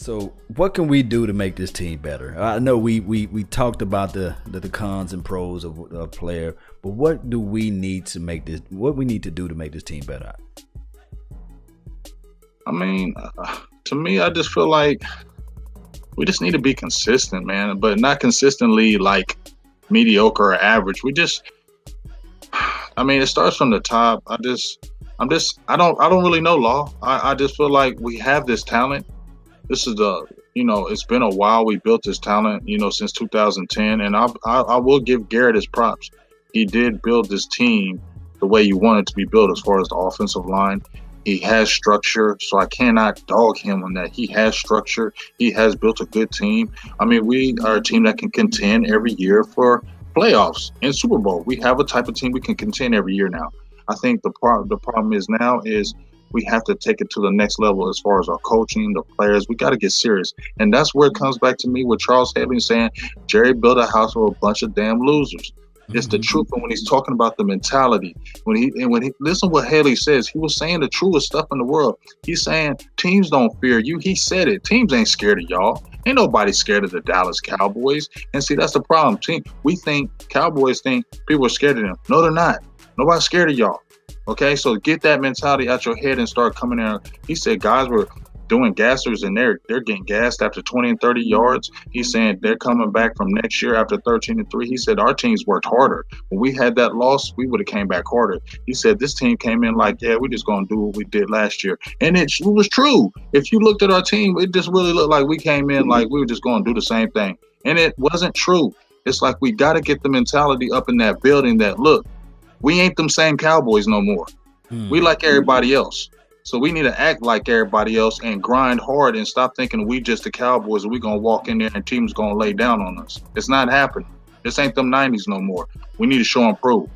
So what can we do to make this team better? I know we talked about the cons and pros of a player, but what do we need to make this? What we need to do to make this team better? I mean, to me, I just feel like we just need to be consistent, man, but not consistently like mediocre or average. I mean, it starts from the top. I don't really know, Law. I just feel like we have this talent. This is it's been a while. We built this talent, since 2010, and I will give Garrett his props. He did build this team the way you want it to be built as far as the offensive line. He has structure, so I cannot dog him on that. He has structure. He has built a good team. I mean, we are a team that can contend every year for playoffs and Super Bowl. We have a type of team we can contend every year now. I think the problem is now is we have to take it to the next level as far as our coaching, the players. We got to get serious. And that's where it comes back to me with Charles Haley saying Jerry built a house with a bunch of damn losers. It's the truth. And when he's talking about the mentality, when he listen what Haley says, he was saying the truest stuff in the world. He's saying teams don't fear you. He said it. Teams ain't scared of y'all. Ain't nobody scared of the Dallas Cowboys. And see, that's the problem. Cowboys think people are scared of them. No, they're not. Nobody's scared of y'all. Okay, so get that mentality out your head and start coming in. He said guys were doing gassers and they're getting gassed after 20 and 30 yards. He's saying they're coming back from next year after 13 and 3. He said our teams worked harder. When we had that loss, we would have came back harder. He said this team came in like, yeah, we're just going to do what we did last year. And it was true. If you looked at our team, it just really looked like we came in like we were just going to do the same thing. And it wasn't true. It's like we got to get the mentality up in that building that, look, we ain't them same Cowboys no more. We like everybody else. So we need to act like everybody else and grind hard and stop thinking we just the Cowboys and we're going to walk in there and teams going to lay down on us. It's not happening. This ain't them 90s no more. We need to show and prove.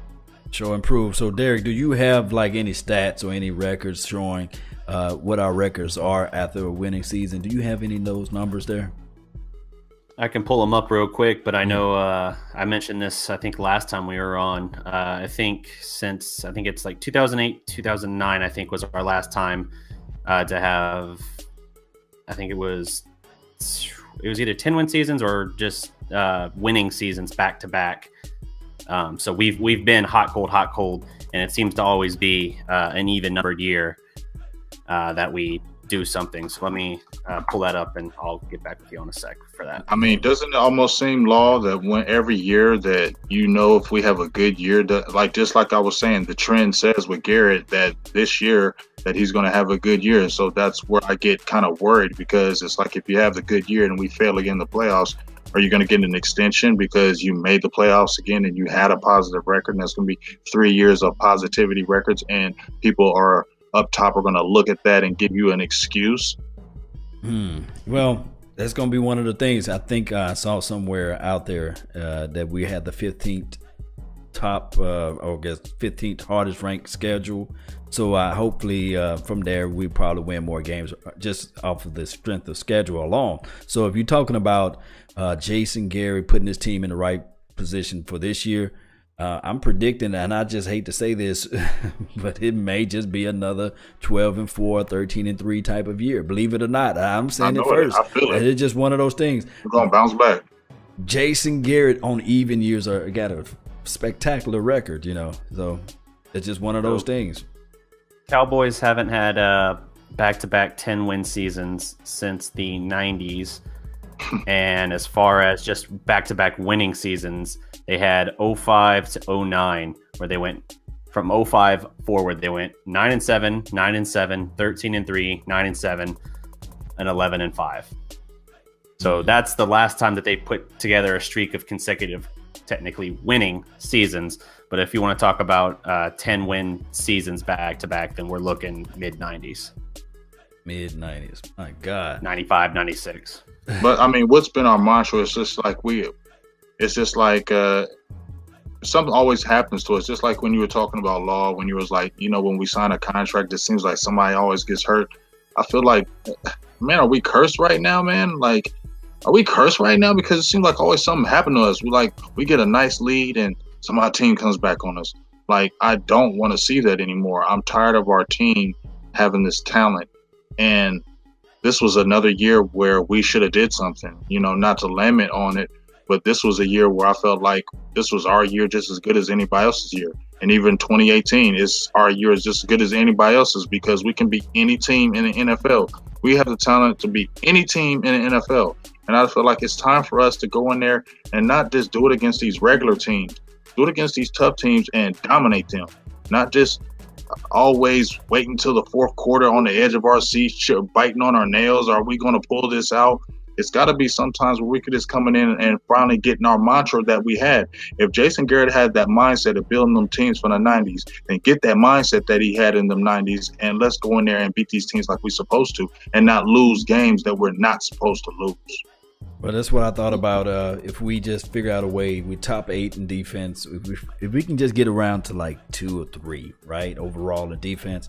Show and prove. So, Darreck, do you have like any stats or any records showing what our records are after a winning season? Do you have any of those numbers there? I can pull them up real quick, but I know I mentioned this, I think, last time we were on. I think it's like 2008, 2009, I think, was our last time to have, I think it was either 10-win seasons or just winning seasons back to back. So we've been hot, cold, and it seems to always be an even numbered year that we do something. So let me pull that up and I'll get back with you on a sec for that. I mean, doesn't it almost seem, Law, that when every year that if we have a good year, just like I was saying, the trend says with Garrett that this year that he's going to have a good year. So that's where I get kind of worried, because it's like if you have the good year and we fail again in the playoffs, are you going to get an extension because you made the playoffs again and you had a positive record? And that's going to be 3 years of positivity records, and people are up top are going to look at that and give you an excuse. Well, that's going to be one of the things. I think I saw somewhere out there that we had the 15th top, or I guess 15th hardest ranked schedule. So hopefully from there we probably win more games just off of the strength of schedule alone. So if you're talking about Jason Garrett putting his team in the right position for this year, I'm predicting, and I just hate to say this, but it may just be another 12-4, 13-3 type of year. Believe it or not, I'm saying it first. I feel it. It's just one of those things. We're going to bounce back. Jason Garrett on even years got a spectacular record, So it's just one of those things. Cowboys haven't had back-to-back 10-win seasons since the 90s. And as far as just back-to-back winning seasons, they had 05 to 09, where they went from 05 forward. They went 9-7, 9-7, 13-3, 9-7, and 11-5. So that's the last time that they put together a streak of consecutive, technically winning seasons. But if you want to talk about 10-win seasons back-to-back, then we're looking mid-90s. Mid-90s. My God. 95, 96. But I mean, what's been our mantra? It's just like something always happens to us. Just like when you were talking about Law, when you was like, when we sign a contract, it seems like somebody always gets hurt. I feel like, man, are we cursed right now, man? Like, are we cursed right now? Because it seems like always something happened to us. We get a nice lead and some of our team comes back on us. Like, I don't want to see that anymore. I'm tired of our team having this talent. And this was another year where we should have did something, not to lament on it, but this was a year where I felt like this was our year just as good as anybody else's year. And even 2018 is our year is just as good as anybody else's because we can beat any team in the NFL. We have the talent to beat any team in the NFL. And I feel like it's time for us to go in there and not just do it against these regular teams, do it against these tough teams and dominate them, not just always waiting until the fourth quarter on the edge of our seats, biting on our nails. Are we going to pull this out? It's got to be sometimes where we could just coming in and finally getting our mantra that we had. If Jason Garrett had that mindset of building them teams from the 90s, then get that mindset that he had in the 90s, and let's go in there and beat these teams like we're supposed to and not lose games that we're not supposed to lose. Well, that's what I thought about. If we just figure out a way, we top 8 in defense. If we can just get around to like 2 or 3, right, overall in defense,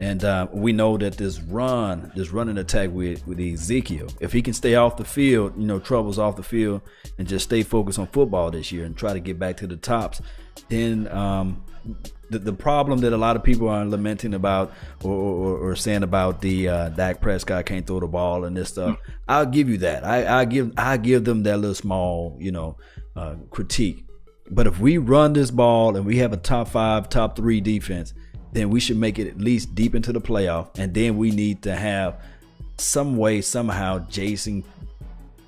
and we know that this running attack with Ezekiel, if he can stay off the field, troubles off the field, and just stay focused on football this year and try to get back to the tops, then the problem that a lot of people are lamenting about or saying about the Dak Prescott can't throw the ball and this stuff, I'll give you that. I give them that little small, critique. But if we run this ball and we have a top 5, top 3 defense, then we should make it at least deep into the playoff. And then we need to have some way, somehow, Jason.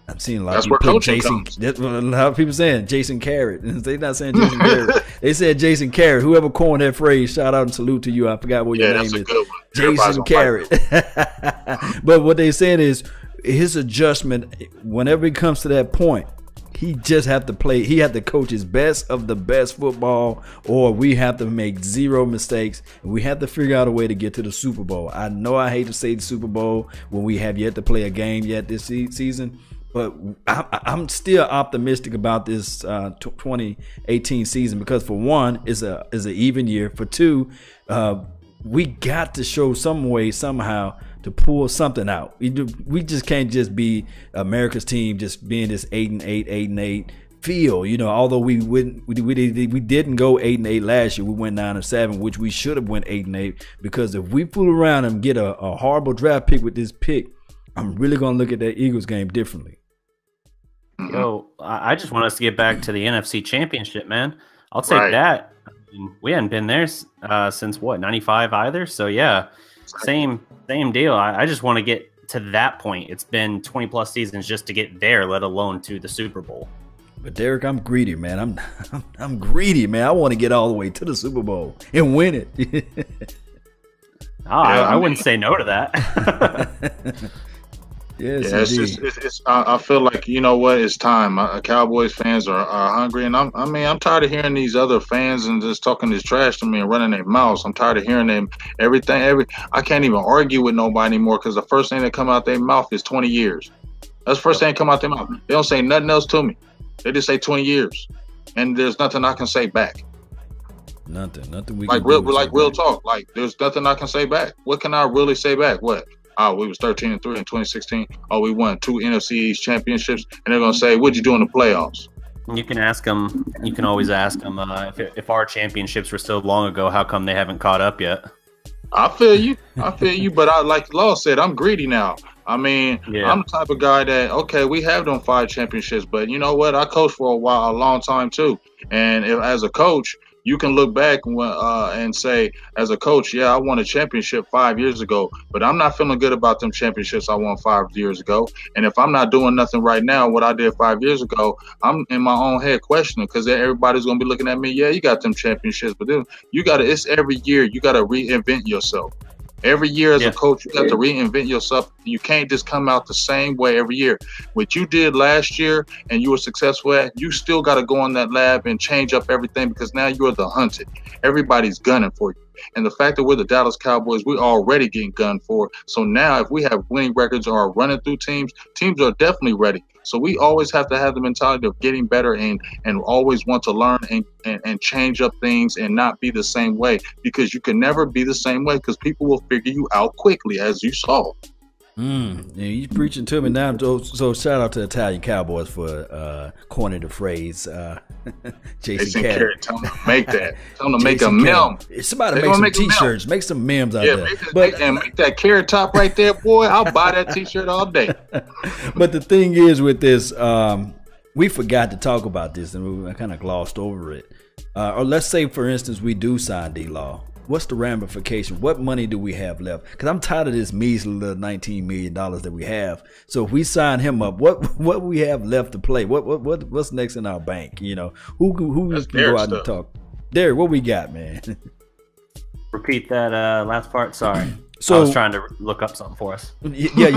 I'm seeing a lot of people put Jason. A lot of people saying Jason Garrett. They're not saying Jason Garrett. They said Jason Garrett. Whoever coined that phrase, shout out and salute to you. I forgot what your name is. Jason Garrett. But what they're saying is his adjustment, whenever it comes to that point, he just have to play. He have to coach his best of the best football, or we have to make 0 mistakes. And we have to figure out a way to get to the Super Bowl. I know I hate to say the Super Bowl when we have yet to play a game yet this season, but I'm still optimistic about this 2018 season because for one, is an even year. For two, we got to show some way somehow to pull something out. We just can't just be America's team just being this 8-8, 8-8 feel. Although we didn't go 8-8 last year, we went 9-7, which we should have went 8-8. Because if we fool around and get a horrible draft pick with this pick, I'm really gonna look at that Eagles game differently. Yo, I just want us to get back to the NFC Championship, man. I'll take that. I mean, we hadn't been there since what, 95 either. So yeah. Same deal. I just want to get to that point. It's been 20 plus seasons just to get there, let alone to the Super Bowl. But Darreck, I'm greedy, man. I'm greedy, man. I want to get all the way to the Super Bowl and win it. I wouldn't say no to that. Yes, yeah, it's I feel like, you know what, it's time. Cowboys fans are hungry, and I'm tired of hearing these other fans and just talking this trash to me and running their mouths. I'm tired of hearing them I can't even argue with nobody anymore because the first thing that come out their mouth is 20 years. That's the first thing that come out their mouth. They don't say nothing else to me. They just say 20 years, and there's nothing I can say back. Nothing we like can real do like real talk. Like there's nothing I can say back. What can I really say back? What? Oh, we was 13-3 in 2016. Oh, we won 2 NFC East championships, and they're gonna say, "What'd you do in the playoffs?" You can ask them. You can always ask them if our championships were so long ago. How come they haven't caught up yet? I feel you. But like Law said, I'm greedy now. I'm the type of guy that we have done 5 championships, but you know what? I coached for a long time too, and as a coach, you can look back and say, as a coach, yeah, I won a championship 5 years ago, but I'm not feeling good about them championships I won 5 years ago. And if I'm not doing nothing right now, what I did 5 years ago, I'm in my own head questioning because everybody's going to be looking at me. Yeah, you got them championships, but then it's every year you got to reinvent yourself. Every year as a coach, you have to reinvent yourself. You can't just come out the same way every year. What you did last year and you were successful at, you still got to go in that lab and change up everything because now you're the hunted. Everybody's gunning for you. And the fact that we're the Dallas Cowboys, we're already getting gunned for. So now if we have winning records or are running through teams are definitely ready. So we always have to have the mentality of getting better and always want to learn and change up things and not be the same way, because you can never be the same way because people will figure you out quickly, as you saw. Yeah, you preaching to me now. So shout out to Italian Cowboys for coining the phrase Jason Carrot. Tell them to make that. Tell them to make a meme. Somebody make some t-shirts. Make some memes out there. Make that carrot top right there, boy. I'll buy that t-shirt all day. But the thing is with this, we forgot to talk about this and we kind of glossed over it. Or let's say, for instance, we do sign D-Law. What's the ramification? What money do we have left? Because I'm tired of this measly little $19 million that we have. So if we sign him up, what we have left to play? What's next in our bank? You know, who can go out and talk? Darreck, what we got, man? Repeat that last part. Sorry. So I was trying to look up something for us. Yeah.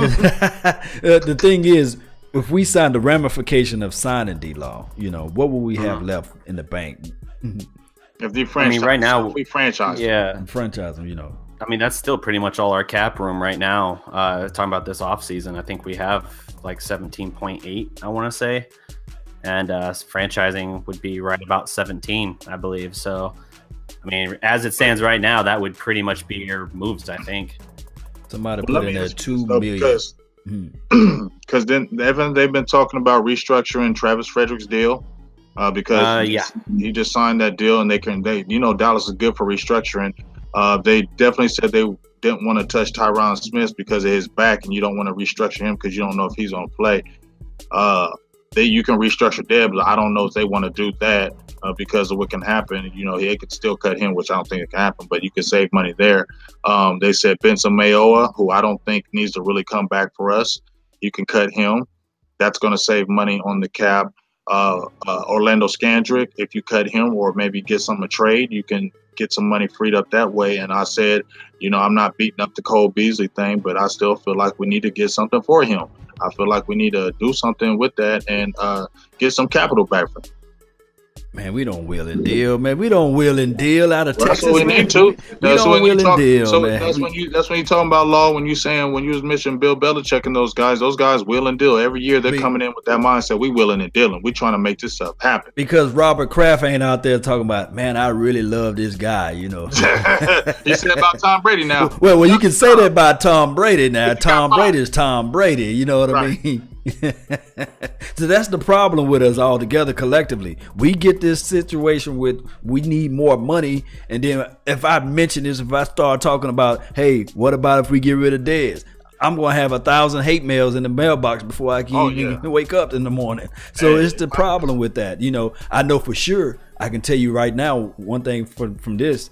The thing is, if we sign the ramification of signing D-Law, you know, what will we have left in the bank? If they franchise, right now we franchise. Yeah, franchise them, you know. I mean, that's still pretty much all our cap room right now. Talking about this offseason, I think we have like 17.8, I want to say. And franchising would be right about 17, I believe. So, I mean, as it stands right now, that would pretty much be your moves, I think. Somebody put in there $2 million. Because then they've been talking about restructuring Travis Frederick's deal. Because he just signed that deal, and Dallas is good for restructuring. They definitely said they didn't want to touch Tyron Smith because of his back, and you don't want to restructure him because you don't know if he's going to play. You can restructure Deb, but I don't know if they want to do that because of what can happen. You know, they could still cut him, which I don't think it can happen, but you can save money there. They said Benson Mayowa, who I don't think needs to really come back for us. You can cut him. That's going to save money on the cap. Orlando Scandrick, if you cut him or maybe get some a trade, you can get some money freed up that way. And I said, you know, I'm not beating up the Cole Beasley thing, but I still feel like we need to get something for him. I feel like we need to do something with that and get some capital back for him. Man, we don't wheel and deal, man. We don't wheel and deal out of Texas. That's what we need to. That's when you talk, man. That's when you talking about law. When you was mentioning Bill Belichick and those guys wheel and deal every year. They're coming in with that mindset. We wheeling and dealing. We trying to make this stuff happen. Because Robert Kraft ain't out there talking about, man, I really love this guy. You know, he said about Tom Brady now. Well, you can say that about Tom Brady now. Tom Brady is Tom Brady. You know what I mean? So that's the problem with us all together collectively. We get this situation with we need more money, and then if I mention this, if I start talking about, hey, what about if we get rid of Dez? I'm gonna have 1,000 hate mails in the mailbox before I can even wake up in the morning. So it's the problem with that. You know, I know for sure. I can tell you right now one thing from this.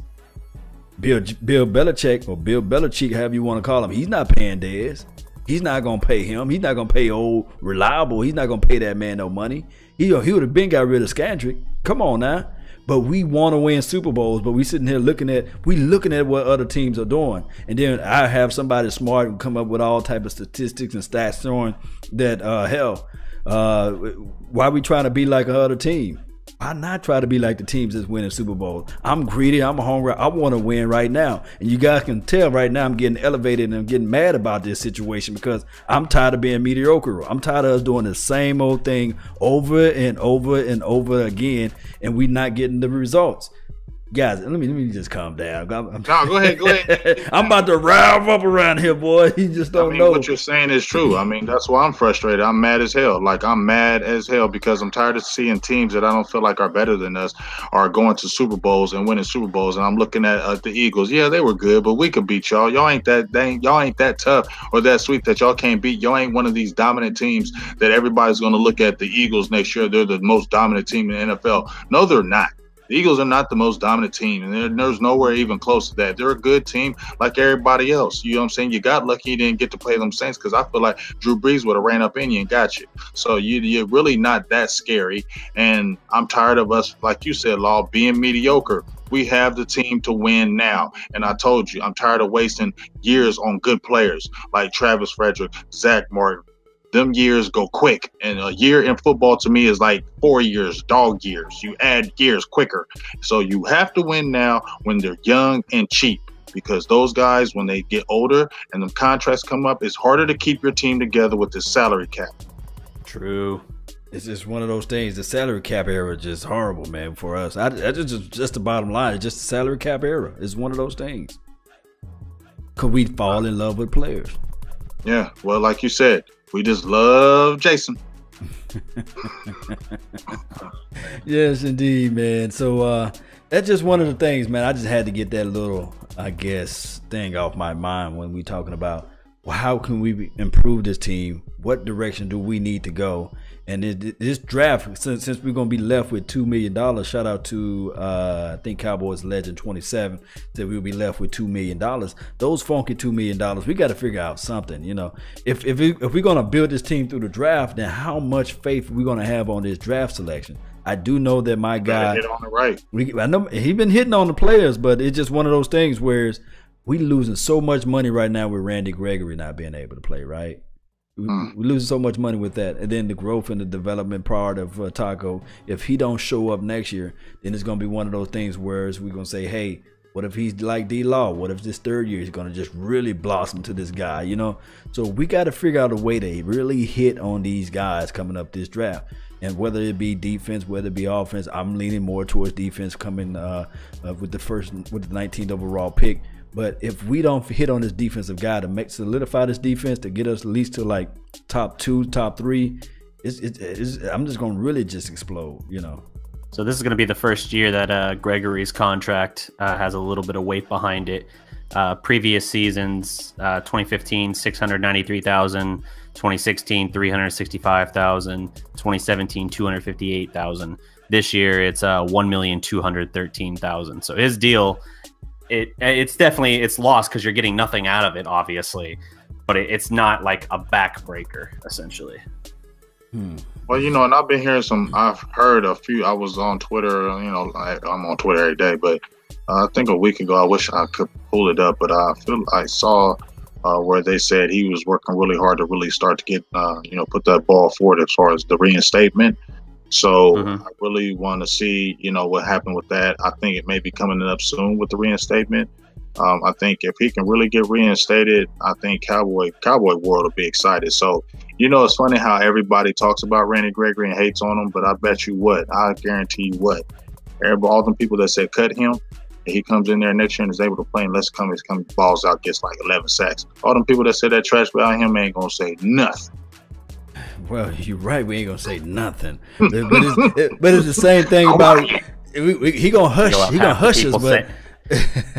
Bill Belichick, or Bill Belichick, however you want to call him, he's not paying Dez. He's not going to pay him. He's not going to pay old Reliable. He's not going to pay that man no money. He would have been got rid of Scandrick. Come on now. But we want to win Super Bowls, but we sitting here looking at what other teams are doing. And then I have somebody smart who come up with all type of statistics and stats showing that, why we trying to be like a other team? Why not try to be like the teams that's winning Super Bowls? I'm greedy. I'm hungry. I want to win right now. And you guys can tell right now I'm getting elevated and I'm getting mad about this situation because I'm tired of being mediocre. I'm tired of us doing the same old thing over and over and over again, and we not getting the results. Guys, let me just calm down. Go ahead. I'm about to rev up around here, boy. You just don't know. What you're saying is true. I mean, that's why I'm frustrated. I'm mad as hell. Like, I'm mad as hell because I'm tired of seeing teams that I don't feel like are better than us are going to Super Bowls and winning Super Bowls. And I'm looking at the Eagles. Yeah, they were good, but we could beat y'all. Y'all ain't that tough or that sweet that y'all can't beat. Y'all ain't one of these dominant teams that everybody's going to look at the Eagles next year. They're the most dominant team in the NFL. No, they're not. The Eagles are not the most dominant team, and there's nowhere even close to that. They're a good team like everybody else. You know what I'm saying? You got lucky you didn't get to play them Saints because I feel like Drew Brees would have ran up in you and got you. So you're really not that scary, and I'm tired of us, like you said, Law, being mediocre. We have the team to win now, and I told you, I'm tired of wasting years on good players like Travis Frederick, Zach Martin. Them years go quick, and a year in football to me is like 4 years, dog years. You add years quicker. So you have to win now when they're young and cheap, because those guys, when they get older and the contracts come up, it's harder to keep your team together with the salary cap. True. It's just one of those things. The salary cap era is just horrible, man, for us. That's just the bottom line. It's just the salary cap era. It's one of those things. Because we fall in love with players. Yeah. Well, like you said, we just love Jason. Yes, indeed, man. So that's just one of the things, man. I just had to get that little, I guess, thing off my mind when we talking about, well, how can we improve this team? What direction do we need to go? And this draft, since we're gonna be left with $2 million, shout out to I think Cowboys Legend 27 said we'll be left with $2 million. Those funky $2 million, we got to figure out something. You know, if we're gonna build this team through the draft, then how much faith are we gonna have on this draft selection? I do know that my guy, hit on the right. I know he been hitting on the players, but it's just one of those things where we losing so much money right now with Randy Gregory not being able to play, right? We're losing so much money with that. And then the growth and the development part of Taco, if he don't show up next year, then it's going to be one of those things where we're going to say, hey, what if he's like D-Law? What if this third year he's going to just really blossom to this guy, you know? So we got to figure out a way to really hit on these guys coming up this draft. And whether it be defense, whether it be offense, I'm leaning more towards defense coming with the 19th overall pick. But if we don't hit on this defensive guy to solidify this defense to get us at least to like top 2, top 3, I'm just going to really just explode, you know. So this is going to be the first year that Gregory's contract has a little bit of weight behind it. Previous seasons, 2015, $693,000, 2016, $365,000, 2017, $258,000. This year, it's $1,213,000. So his deal, it's lost because you're getting nothing out of it, obviously, but it's not like a backbreaker, essentially. Well, you know, and I've been hearing I've heard a few. I was on Twitter, you know, I'm on Twitter every day, but I think a week ago, I wish I could pull it up, but I saw where they said he was working really hard to really start to get, you know, put that ball forward as far as the reinstatement. So I really want to see, you know, what happened with that. I think it may be coming up soon with the reinstatement. I think if he can really get reinstated, I think Cowboy world will be excited. So, you know, it's funny how everybody talks about Randy Gregory and hates on him, but I bet you what, I guarantee you what, all them people that said cut him, and he comes in there next year and is able to play and let's come balls out, gets like 11 sacks. All them people that said that trash about him ain't gonna say nothing. Well, you're right. We ain't gonna say nothing, but it's the same thing about he gonna hush. He gonna hush us, but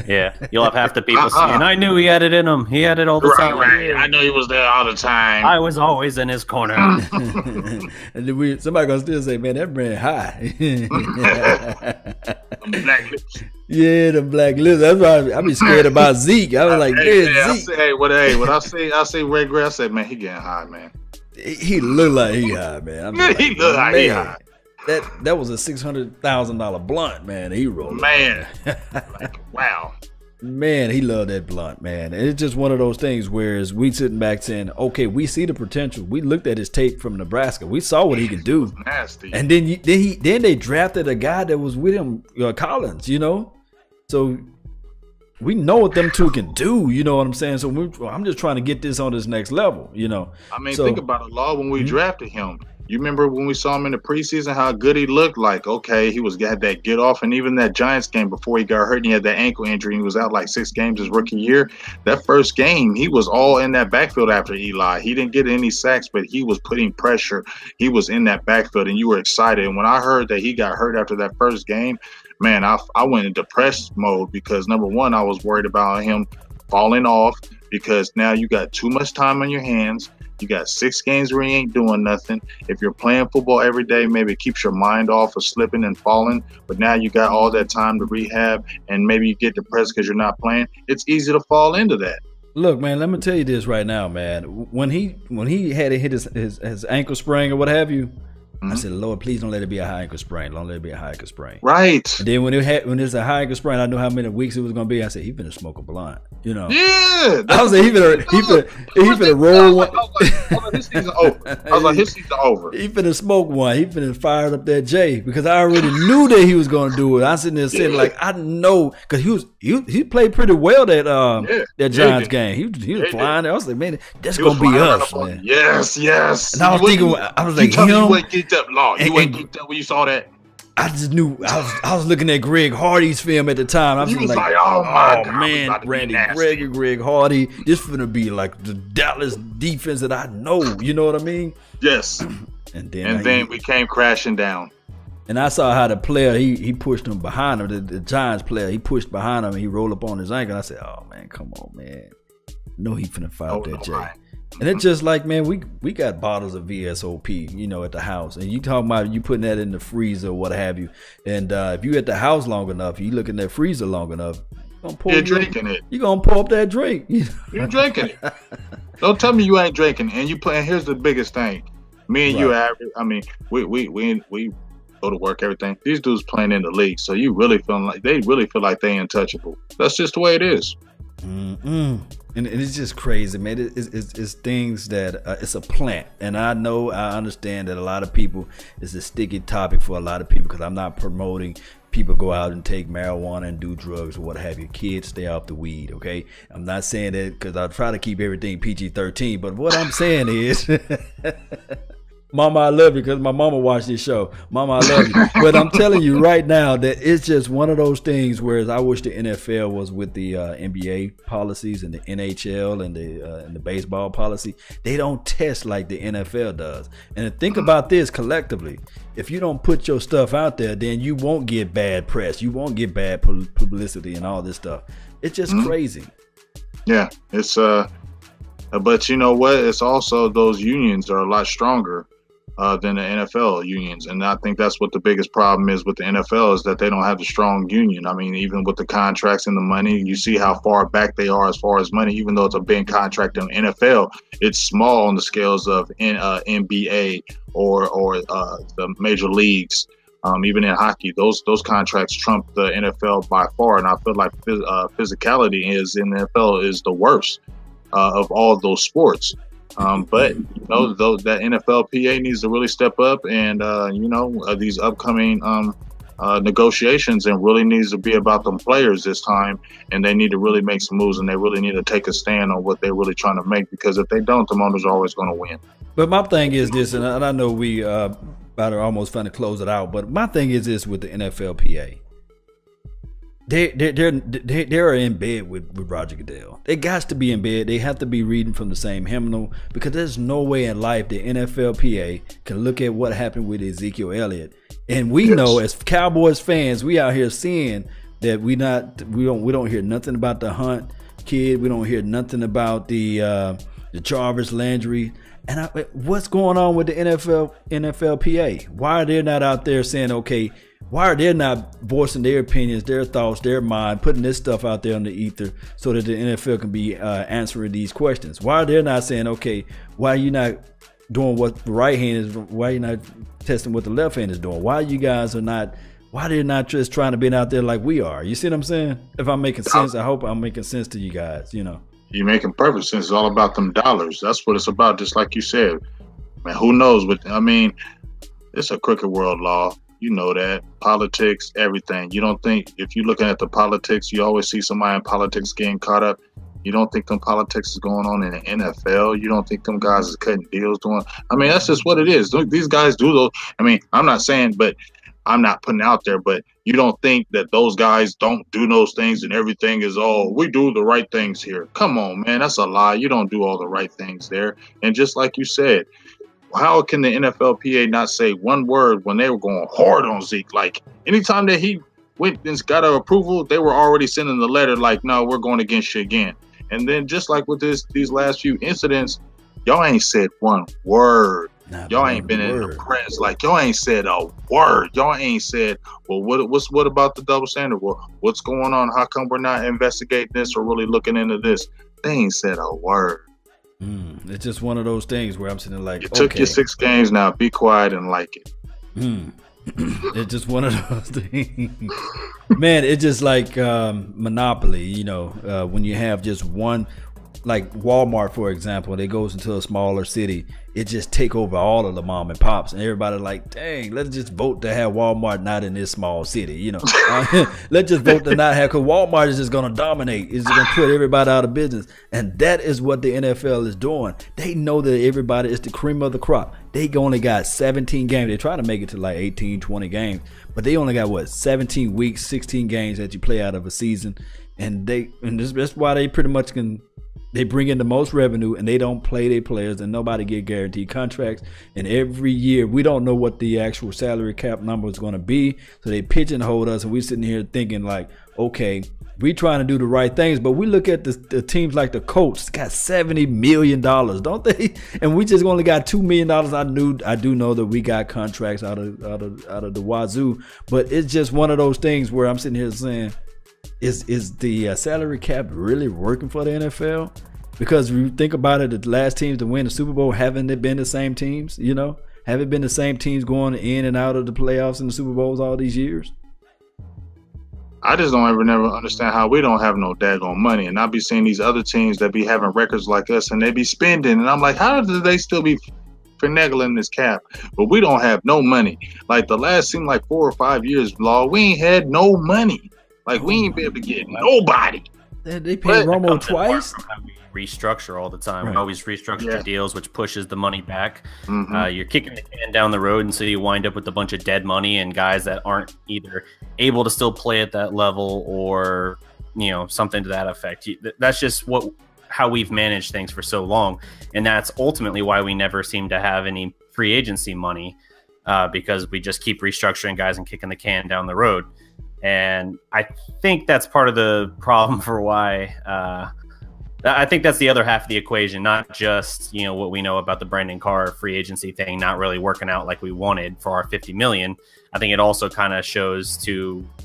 yeah, you'll have half the people saying, "I knew he had it in him. He had it all the time. Right. I knew he was there all the time. I was always in his corner." And then somebody gonna still say, "Man, that brand high." Black lips. Yeah, the black lips. That's why I be scared about Zeke. I was like, Zeke. When I see Red Gray, I said, man, he getting high, man. He look like he high, man. He look like he high. That was a $600,000 blunt, man. He rolled, man. Like, wow, man. He loved that blunt, man. And it's just one of those things. Whereas we sitting back saying, okay, we see the potential. We looked at his tape from Nebraska. We saw what he could do. Nasty. And then they drafted a guy that was with him, Collins. You know, so we know what them two can do. You know what I'm saying? So I'm just trying to get this on this next level. You know. I mean, think about it, Law. When we drafted him. You remember when we saw him in the preseason, how good he looked? Like, okay, he had that get off, and even that Giants game before he got hurt, and he had that ankle injury, and he was out like 6 games his rookie year. That first game, he was all in that backfield after Eli. He didn't get any sacks, but he was putting pressure. He was in that backfield, and you were excited. And when I heard that he got hurt after that first game, man, I went in depressed mode because, number one, I was worried about him falling off because now you got too much time on your hands. You got 6 games where you ain't doing nothing. If you're playing football every day, maybe it keeps your mind off of slipping and falling. But now you got all that time to rehab, and maybe you get depressed because you're not playing. It's easy to fall into that. Look, man, let me tell you this right now, man. When he had to hit his ankle sprain or what have you, I said, Lord, please don't let it be a high ankle sprain. Don't let it be a high ankle sprain. Right. And then when it's a high ankle sprain, I knew how many weeks it was gonna be. I said, he finna smoke a blunt. You know. Yeah. I was like, he finna roll one. His season over. I was like, his season over. He finna smoke one. He finna fire up that J because I already knew that he was gonna do it. I sitting there saying like, I know because he played pretty well that Giants game. He was flying there. I was like, man, that's gonna be us, man. Yes. And I was thinking, I was like, you wouldn't get up, Law. You wouldn't get up when you saw that. I just knew I was looking at Greg Hardy's film at the time. I was like, oh my God, man, Greg Hardy, this finna be like the Dallas defense that I know. You know what I mean? Yes. And then we came crashing down. And I saw how the player he pushed him behind him. The Giants player, he pushed behind him and he rolled up on his ankle. I said, "Oh man, come on, man! No, he finna foul that Jay." Right. And it's just like, man, we got bottles of VSOP, you know, at the house, and you talking about you putting that in the freezer or what have you. And if you at the house long enough, you look in that freezer long enough, you're drinking it. You gonna pour up that drink? You're drinking it. Don't tell me you ain't drinking. And you playing. Here's the biggest thing. Me and you average. I mean, we go to work, everything. These dudes playing in the league, so you really feel like they untouchable. That's just the way it is. And it's just crazy, man. It's things that it's a plant, and I understand that a lot of people, it's a sticky topic for a lot of people because I'm not promoting people go out and take marijuana and do drugs or what have you. Kids, stay off the weed, okay? I'm not saying that because I try to keep everything PG-13, but what I'm saying is Mama, I love you because my mama watched this show. Mama, I love you. But I'm telling you right now that it's just one of those things where I wish the NFL was with the NBA policies and the NHL and the baseball policy. They don't test like the NFL does. And think about this collectively. If you don't put your stuff out there, then you won't get bad press. You won't get bad publicity and all this stuff. It's just crazy. Yeah, it's but you know what? It's also those unions are a lot stronger than the NFL unions. And I think that's what the biggest problem is with the NFL is that they don't have a strong union. I mean, even with the contracts and the money, you see how far back they are as far as money, even though it's a big contract in the NFL, it's small on the scales of NBA or the major leagues. Even in hockey, those contracts trump the NFL by far. And I feel like physicality in the NFL is the worst of all of those sports. But you know, that NFLPA needs to really step up, and these upcoming negotiations, and really needs to be about them players this time, and they need to really make some moves, and they really need to take a stand on what they're really trying to make, because if they don't, the owners are always going to win. But my thing is this, and I know we about to almost trying to close it out, but my thing is this with the NFLPA. They're in bed with Roger Goodell. They got to be in bed. They have to be reading from the same hymnal, because there's no way in life the NFLPA can look at what happened with Ezekiel Elliott. And we know as Cowboys fans, we out here seeing that we don't hear nothing about the Hunt kid. We don't hear nothing about the Jarvis Landry. And what's going on with the NFLPA? Why are they not out there saying, okay, why are they not voicing their opinions, their thoughts, their mind, putting this stuff out there on the ether so that the NFL can be answering these questions? Why are they not saying, okay, why are you not doing what the right hand is? Why are you not testing what the left hand is doing? Why they're not just trying to be out there like we are? You see what I'm saying? If I'm making sense, I hope I'm making sense to you guys, you know. You're making perfect sense. It's all about them dollars. That's what it's about, just like you said. Man, who knows? It's a crooked world, law. You know that. Politics, everything. You don't think, if you're looking at the politics, you always see somebody in politics getting caught up. You don't think them politics is going on in the NFL. You don't think them guys is cutting deals doing. I mean, that's just what it is. These guys do those. I mean, I'm not saying, but I'm not putting out there, but you don't think that those guys don't do those things and everything is, oh, we do the right things here. Come on, man. That's a lie. You don't do all the right things there. And just like you said, how can the NFLPA not say one word when they were going hard on Zeke? Like, anytime that he went and got an approval, they were already sending the letter like, no, we're going against you again. And then just like with these last few incidents, y'all ain't said one word. Y'all ain't been in the press. Like, y'all ain't said a word. Y'all ain't said, well, what about the double standard? Well, what's going on? How come we're not investigating this or really looking into this? They ain't said a word. It's just one of those things where I'm sitting like, you took your 6 games, now be quiet and like it. It's just one of those things. Man, it's just like Monopoly, you know, when you have just one like Walmart, for example, and it goes into a smaller city, it just take over all of the mom and pops, and everybody like, dang, let's just vote to have Walmart not in this small city, you know. Let's just vote to not have, because Walmart is just going to dominate. It's going to put everybody out of business, and that is what the NFL is doing. They know that everybody is the cream of the crop. They only got 17 games. They're trying to make it to like 18, 20 games, but they only got, what, 17 weeks, 16 games that you play out of a season, and that's why they pretty much can. They bring in the most revenue, and they don't play their players, and nobody get guaranteed contracts. And every year, we don't know what the actual salary cap number is going to be. So they pigeonhole us, and we sitting here thinking like, okay, we trying to do the right things, but we look at the teams like the Colts got $70 million, don't they? And we just only got $2 million. I do know that we got contracts out of the wazoo, but it's just one of those things where I'm sitting here saying, Is the salary cap really working for the NFL? Because if you think about it, the last teams to win the Super Bowl, haven't it been the same teams? You know, haven't been the same teams going in and out of the playoffs and the Super Bowls all these years? I just don't never understand how we don't have no daggone money. And I'll be seeing these other teams that be having records like us, and they be spending. And I'm like, how do they still be finagling this cap? But we don't have no money. Like the last seemed like 4 or 5 years, Law, we ain't had no money. Like, we ain't be able to get nobody. They paid Romo twice. We restructure all the time. Right. We always restructure your deals, which pushes the money back. You're kicking the can down the road, and so you wind up with a bunch of dead money and guys that aren't either able to still play at that level or, you know, something to that effect. That's just how we've managed things for so long, and that's ultimately why we never seem to have any free agency money, because we just keep restructuring guys and kicking the can down the road. And I think that's part of the problem for why I think that's the other half of the equation, not just, you know, what we know about the Brandon Carr free agency thing not really working out like we wanted for our $50 million. I think it also kind of shows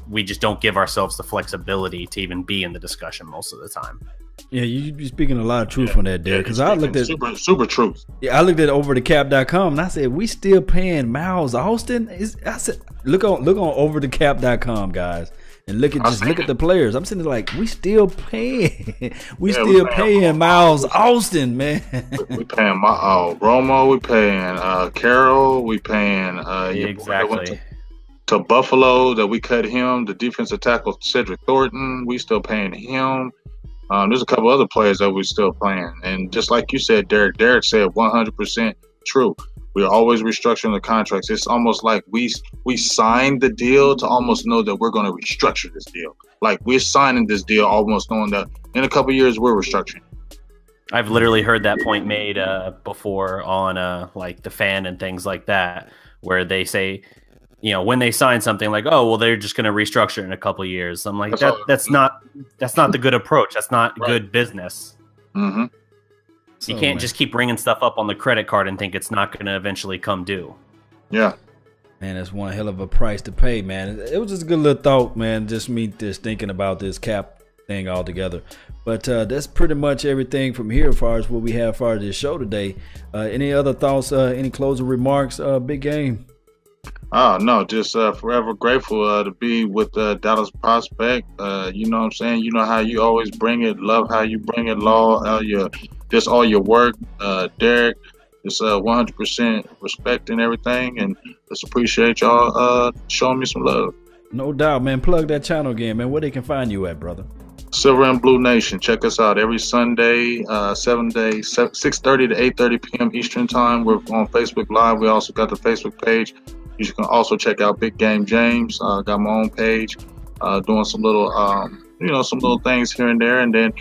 we just don't give ourselves the flexibility to even be in the discussion most of the time. Yeah, you're speaking a lot of truth on that, Darreck. Because I looked at super truth. Yeah, I looked at overthecap.com and I said, we still paying Miles Austin? I said, look on overthecap.com, guys, and look at the players. I'm sitting there like, we still paying, paying Miles Austin, man. We paying Romo, we paying Carroll, we paying exactly. To Buffalo that we cut him, the defensive tackle Cedric Thornton, we still paying him. There's a couple other players that we're still playing. And just like you said, Darreck said 100% true. We're always restructuring the contracts. It's almost like we signed the deal to almost know that we're going to restructure this deal. Like, we're signing this deal almost knowing that in a couple of years we're restructuring. I've literally heard that point made before on like the Fan and things like that, where they say, you know, when they sign something like, oh, well, they're just going to restructure it in a couple of years. I'm like, that's not the good approach. That's not good business. Mm-hmm. You can't just keep bringing stuff up on the credit card and think it's not going to eventually come due. Yeah. Man, that's one hell of a price to pay, man. It was just a good little thought, man. Just thinking about this cap thing altogether. But that's pretty much everything from here as far as what we have as far as this show today. Any other thoughts, any closing remarks, Big Game? Oh, no, just forever grateful to be with Dallas Prospect. You know what I'm saying? You know how you always bring it. Love how you bring it, Law. All your work, Darreck. Just 100% respect and everything. And just appreciate y'all showing me some love. No doubt, man. Plug that channel again, man. Where they can find you at, brother? Silver and Blue Nation. Check us out every Sunday, 6:30 to 8:30 p.m. Eastern Time. We're on Facebook Live. We also got the Facebook page. You can also check out Big Game James. Got my own page, doing some little, some little things here and there. And then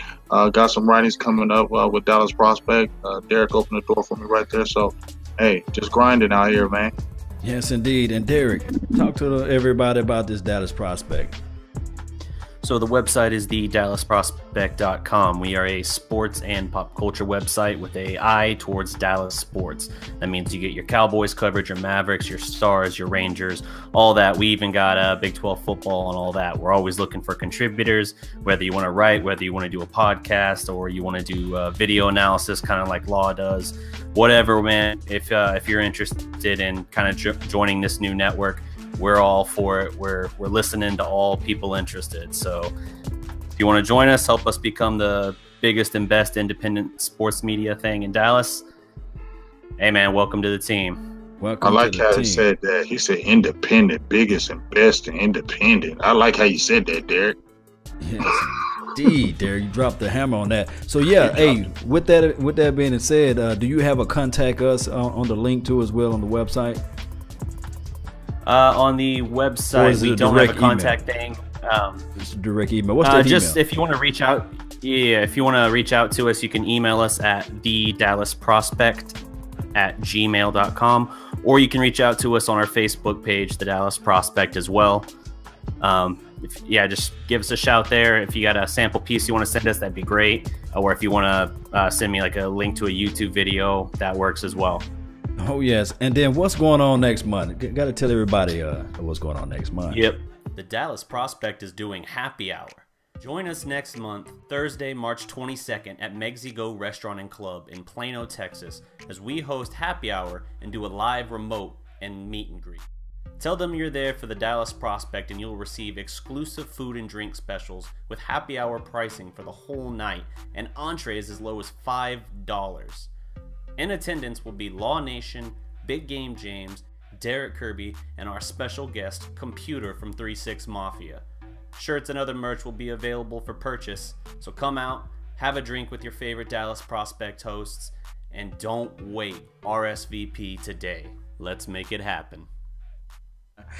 got some writings coming up with Dallas Prospect. Darreck opened the door for me right there. So, hey, just grinding out here, man. Yes, indeed. And Darreck, talk to everybody about this Dallas Prospect. So the website is thedallasprospect.com. We are a sports and pop culture website with an eye towards Dallas sports. That means you get your Cowboys coverage, your Mavericks, your Stars, your Rangers, all that. We even got Big 12 football and all that. We're always looking for contributors, whether you want to write, whether you want to do a podcast, or you want to do video analysis, kind of like Law does. Whatever, man. If you're interested in kind of joining this new network, we're all for it. We're listening to all people interested. So if you want to join us, help us become the biggest and best independent sports media thing in Dallas. Hey, man, welcome to the team. I like how he said that. He said independent, biggest and best and independent. I like how you said that, Darreck. Yes, indeed, Darreck. You dropped the hammer on that. So, yeah, hey, with that being said, do you have a contact us on the link to as well on the website? On the website, we don't have a contact thing. It's a direct email. What's that just email? if you want to reach out, if you want to reach out to us, you can email us at thedallasprospect@gmail.com, or you can reach out to us on our Facebook page, The Dallas Prospect, as well. Just give us a shout there. If you got a sample piece you want to send us, that'd be great. Or if you want to send me like a link to a YouTube video, that works as well. Oh, yes. And then what's going on next month? Got to tell everybody what's going on next month. Yep. The Dallas Prospect is doing happy hour. Join us next month, Thursday, March 22nd at Mexi-Go Restaurant Club in Plano, Texas, as we host happy hour and do a live remote and meet and greet. Tell them you're there for the Dallas Prospect and you'll receive exclusive food and drink specials with happy hour pricing for the whole night and entrees as low as $5. In attendance will be Law Nation, Big Game James, Darreck Kirby, and our special guest, Computer from 3-6 Mafia. Shirts and other merch will be available for purchase, so come out, have a drink with your favorite Dallas Prospect hosts, and don't wait. RSVP today. Let's make it happen.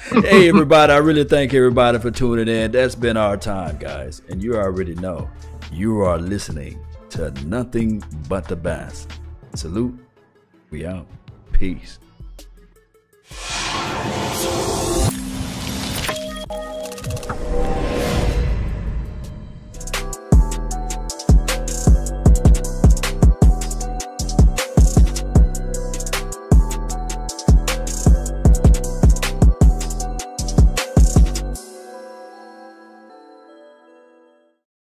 Hey, everybody, I really thank everybody for tuning in. That's been our time, guys. And you already know you are listening to nothing but the best. Salute. We out. Peace.